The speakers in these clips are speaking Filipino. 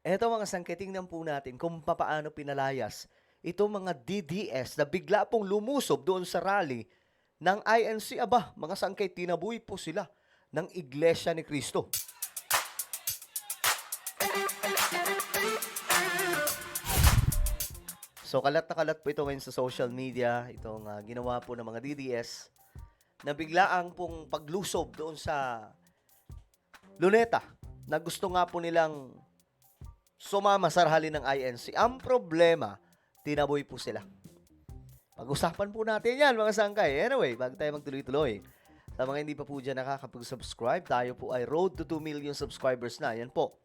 Eto mga sangkay, tingnan po natin kung papaano pinalayas itong mga DDS na bigla pong lumusob doon sa rally ng INC. Aba, mga sangkay, tinaboy po sila ng Iglesia ni Cristo. So kalat na kalat po ito ngayon sa social media, itong ginawa po ng mga DDS na biglaang pong paglusob doon sa Luneta na gusto nga po nilang sumama sa rally ng INC. Ang problema, tinaboy po sila. Pag-usapan po natin yan, mga sangkay. Anyway, bago tayo magtuloy-tuloy, sa mga hindi pa po dyan nakakapag-subscribe, tayo po ay road to 2 million subscribers na. Yan po,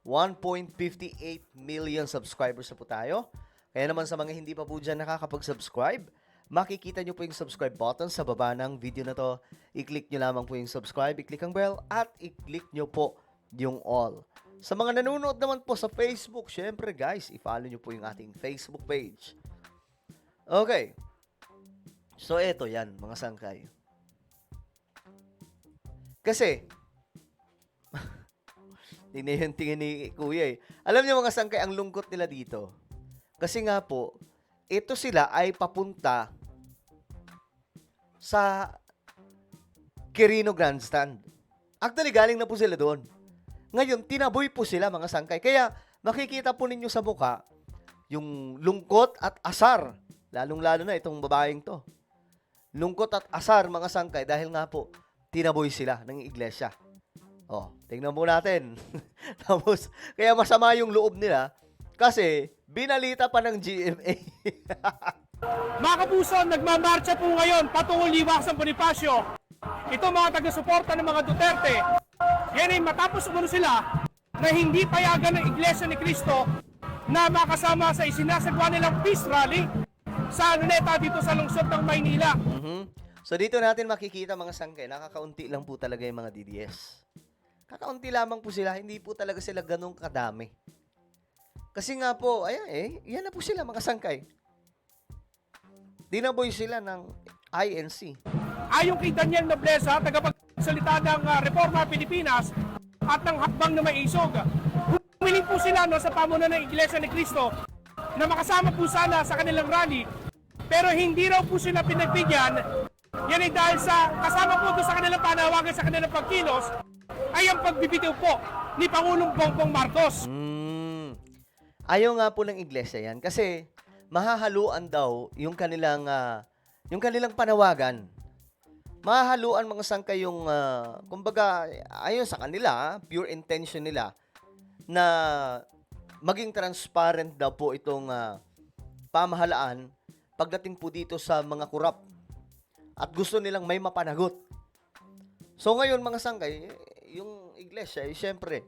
1.58 million subscribers na po tayo. Kaya naman sa mga hindi pa po dyan nakakapag-subscribe, makikita nyo po yung subscribe button sa baba ng video na to. I-click nyo lamang po yung subscribe, i-click ang bell, at i-click nyo po yung all. Sa mga nanonood naman po sa Facebook, syempre guys, i-follow nyo po yung ating Facebook page. Okay. So, eto yan, mga sangkay. Kasi, tingnan ni Kuya eh. Alam niyo mga sangkay, ang lungkot nila dito. Kasi nga po, ito sila ay papunta sa Quirino Grandstand. Actually, galing na po sila doon. Ngayon, tinaboy po sila mga sangkay. Kaya, makikita po ninyo sa mukha yung lungkot at asar. Lalong-lalo na itong babaeng to. Lungkot at asar mga sangkay dahil nga po, tinaboy sila ng iglesia. Oh, tingnan po natin. Tapos, kaya masama yung loob nila kasi binalita pa ng GMA. Mga kapuso, nagmamarcha po ngayon patungong Liwasang Bonifacio. Ito mga taga-suporta ng mga Duterte. Yan ay matapos umano sila na hindi payagan ng Iglesia ni Cristo na makasama sa isinasagwa nilang peace rally sa Luneta dito sa lungsod ng Maynila. So dito natin makikita mga sangkay, nakakaunti lang po talaga yung mga DDS. Kakaunti lamang po sila, hindi po talaga sila ganun kadami. Kasi nga po, ayan yan na po sila mga sangkay. Dinaboy sila ng INC. Ayon kay Daniel Nobleza, tagapagsalita ng Reforma Pilipinas at ng Hakbang na Maisog, humiling po sila sa pamunuan ng Iglesia ni Cristo na makasama po sana sa kanilang rally, pero hindi raw po sila pinagbigyan. Yan ay dahil sa kasama po doon sa kanilang panawagan sa kanilang pagkilos ay ang pagbibitiw po ni Pangulong Bongbong Marcos. Ayaw nga po ng iglesia yan kasi mahahaluan daw yung kanilang panawagan. Mahahaluan mga sangkay yung kumbaga ayon sa kanila, pure intention nila na maging transparent daw po itong pamahalaan pagdating po dito sa mga kurap at gusto nilang may mapanagot. So ngayon mga sangkay, yung iglesia, syempre,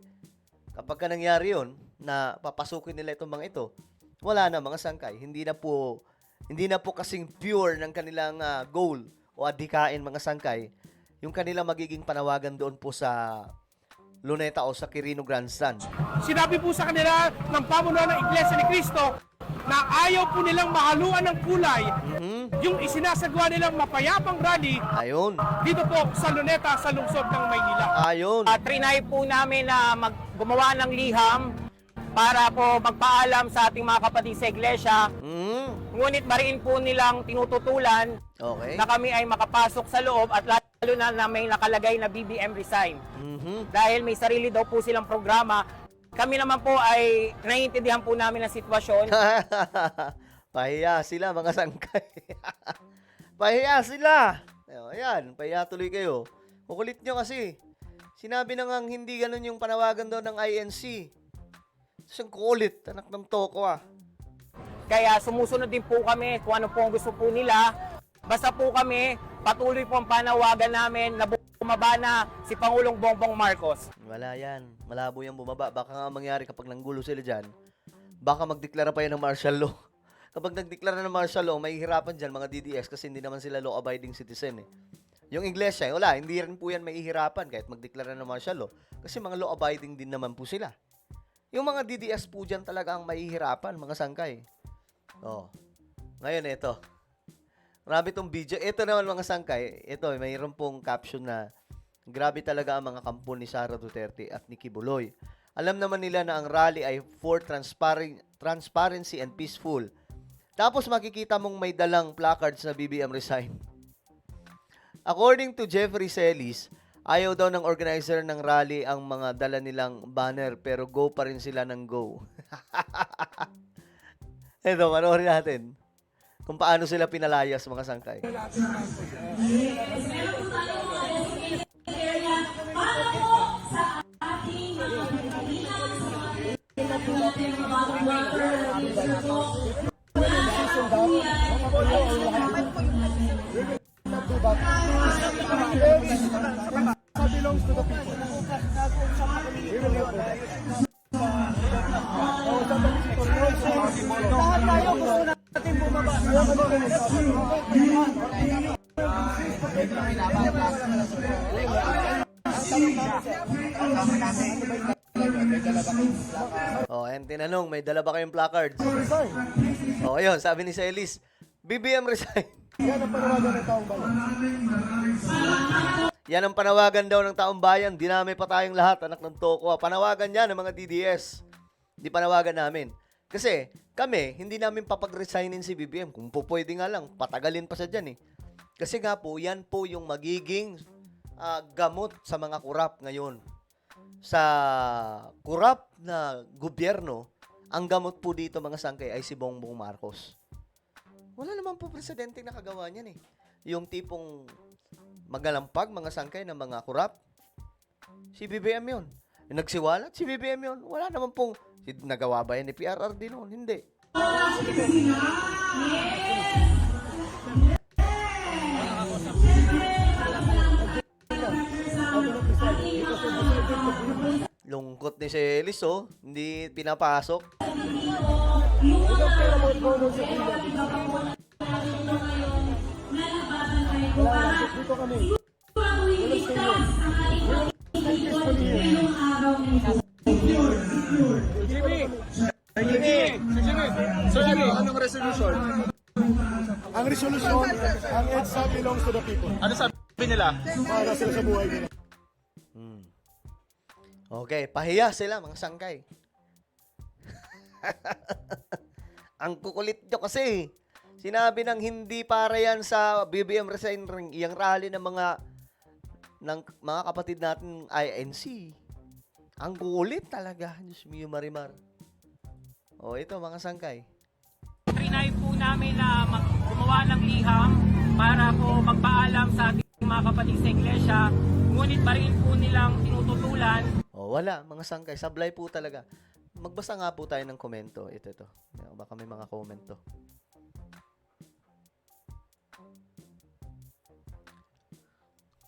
kapag ka nangyari yun, na papasukin nila itong mga ito, wala na mga sangkay. Hindi na po kasing pure ng kanilang goal o adhikain mga sangkay, yung kanilang magiging panawagan doon po sa Luneta o sa Quirino Grandstand. Sinabi po sa kanila ng pamunuan ng Iglesia ni Cristo na ayaw po nilang mahaluan ng kulay yung isinasagwa nilang mapayapang rally Ayun. dito po sa Luneta sa lungsod ng Maynila. Ayun. Trinay po namin na gumawa ng liham para po magpaalam sa ating mga kapatid sa iglesia. Ngunit bariin po nilang tinututulan Okay. na kami ay makapasok sa loob at lalo na may nakalagay na BBM resign. Dahil may sarili daw po silang programa. Kami naman po ay naiintindihan po namin ang sitwasyon. Pahiya sila mga sangkay. Pahiya sila. Ayan, pahiya tuloy kayo. Kukulit nyo kasi. Sinabi na nga hindi ganun yung panawagan doon ng INC. Siyang kulit, anak ng toko Kaya sumusunod din po kami kung ano po ang gusto po nila. Basta po kami, patuloy po ang panawagan namin na bumaba na si Pangulong Bongbong Marcos. Wala yan. Malabo yung bumaba. Baka nga mangyari kapag nanggulo sila dyan, baka magdeklara pa yan ng martial law. Kapag nagdeklara ng martial law, may hirapan dyan mga DDS kasi hindi naman sila law-abiding citizen eh. Yung iglesia, wala, hindi rin po yan may hihirapan kahit magdeklara ng martial law. Kasi mga law-abiding din naman po sila. Yung mga DDS po dyan talaga ang mahihirapan, mga sangkay. Oh. Ngayon, ito. Grabe itong video. Ito naman mga sangkay. Ito, mayroon pong caption na grabe talaga ang mga kampo ni Sara Duterte at ni Kibuloy. Alam naman nila na ang rally ay for transparency and peaceful. Tapos makikita mong may dalang placards na BBM resign. According to Jeffrey Celis, ayaw daw ng organizer ng rally ang mga dala nilang banner pero go pa rin sila ng go. Ito, panoorin natin kung paano sila pinalayas mga sangkay. Oh, and tinanong, may dala ba kayong placards? Oh, ayun, sabi ni Celis, BBM resign. Yan ang panawagan daw ng taong bayan. Dinami pa tayong lahat, anak ng toko. Panawagan yan ng mga DDS. Di panawagan namin. Kasi kami, hindi namin papag-resignin si BBM. Kung po pwede nga lang, patagalin pa siya dyan eh. Kasi nga po, yan po yung magiging gamot sa mga kurap ngayon. Sa kurap na gobyerno, ang gamot po dito mga sangkay ay si Bongbong Marcos. Wala naman po presidente na kagawa niyan eh. Yung tipong magalampag mga sangkay ng mga kurap, si BBM yun. Yung nagsiwalat, si BBM yun. Wala naman pong, nagawa ba yan ni PRRD noon? Hindi. Lungkot ni Celis, oh. Hindi pinapasok. Anong resolution? Ang resolusyon, ang EDSA belongs to the people. Ano sabi nila? Para sila sa buhay nila. Okay, pahiya sila mga sangkay. Ang kukulit nyo kasi. Sinabi ng hindi para yan sa BBM resign yung rally ng mga kapatid natin INC. Ang kukulit talaga. Diyos mio marimar. O ito mga sangkay. Trinay po namin na gumawa ng liham para po magpaalam sa ating mga kapatid sa iglesia. Ngunit pa rin po nilang tinututulan. O wala, mga sangkay. Sablay po talaga. Magbasa nga po tayo ng komento. Ito. Baka may mga komento.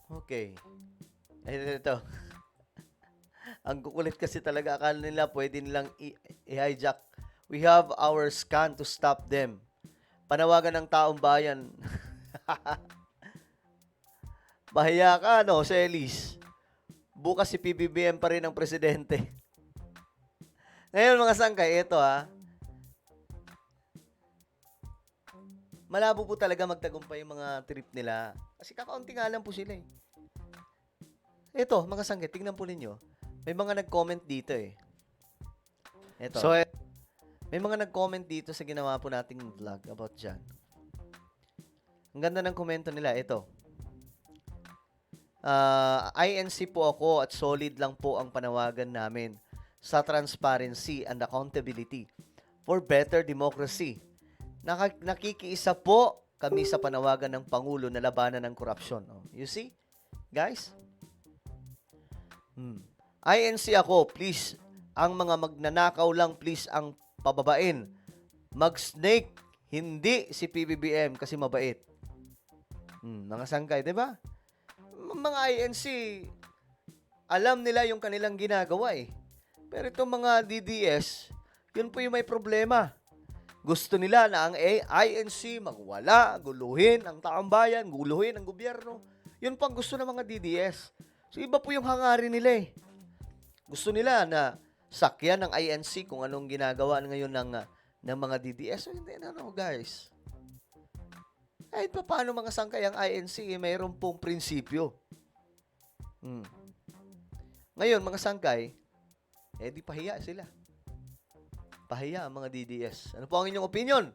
Okay. Ito. Ang kukulit kasi talaga. Akala nila pwede nilang i-hijack. We have our scan to stop them. Panawagan ng taong bayan. Bahiya ka, no, Celis? Bukas si PBBM pa rin ang presidente. Ngayon, mga sangkay, ito malabo po talaga magtagumpay yung mga trip nila. Kasi kakaunti nga lang po sila eh. Ito, mga sangkay, tingnan po ninyo. May mga nag-comment dito eh. Ito. So, may mga nag-comment dito sa ginawa po nating vlog about dyan. Ang ganda ng komento nila. Ito. INC po ako at solid lang po ang panawagan namin sa transparency and accountability for better democracy. Nakikiisa po kami sa panawagan ng Pangulo na labanan ng korupsyon. Oh, you see? Guys? INC ako, please. Ang mga magnanakaw lang, please, ang pababain. Mag-snake, hindi si PBBM kasi mabait. Mga sangkay, di ba? Mga INC, alam nila yung kanilang ginagawa eh. Pero itong mga DDS, yun po yung may problema. Gusto nila na ang INC magwala, guluhin ang taong bayan, guluhin ang gobyerno. Yun pang gusto ng mga DDS. So iba po yung hangarin nila eh. Gusto nila na sakyan ng INC kung anong ginagawa ngayon ng mga DDS. So hindi na guys. Kahit pa paano mga sangkay ang INC, mayroon pong prinsipyo. Ngayon, mga sangkay, eh di pahiya sila. Pahiya ang mga DDS. Ano po ang inyong opinion?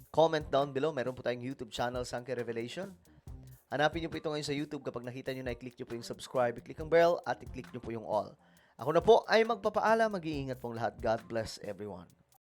Comment down below. Meron po tayong YouTube channel, Sangke Revelation. Hanapin nyo po ito ngayon sa YouTube. Kapag nakita nyo na, i-click nyo po yung subscribe, i-click ang bell, at i-click nyo po yung all. Ako na po ay magpapaala. Mag-iingat pong lahat. God bless everyone.